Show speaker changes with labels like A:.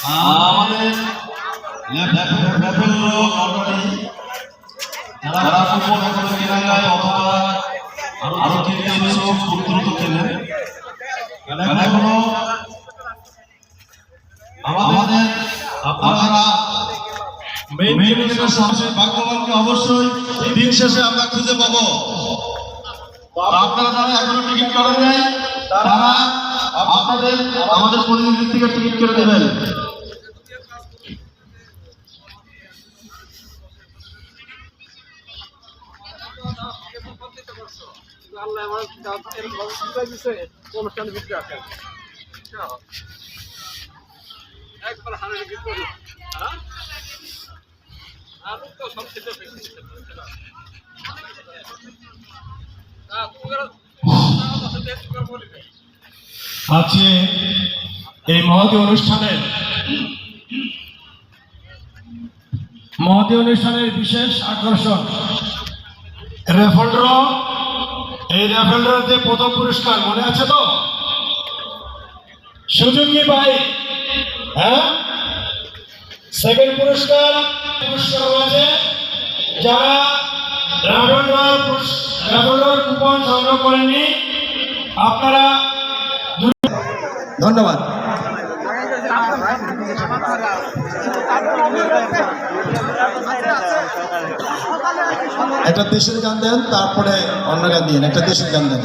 A: আমাদের level already যারা football এখন কেনাগায় অথবা আরো কিনতে ইচ্ছুক খুব দ্রুত কেনেন। এখনো আমাদের আপনারা মেইন গেমের সামনে ভাগ্যবানকে অবশ্যই দিন শেষে আমরা খুঁজে পাবো। আপনারা যারা এখনো টিকিট করেন নাই তারা আপনাদের আমাদের প্রতিনিধি থেকে টিকিট করে দেবেন।
B: আজকে এই মহতী অনুষ্ঠানের বিশেষ আকর্ষণ রেফেল ড্র। এই রেফেল ড্রতে প্রথম পুরস্কার মনে আছে তো? Suzuki bike. হ্যাঁ, সেকেন্ড পুরস্কার রয়েছে যারা রেফেল ড্রর কুপন সংগ্রহ করেননি আপনারা।
C: ধন্যবাদ। একটা দেশের গান দেন, তারপরে অন্য গান দিন। একটা দেশের গান দেন।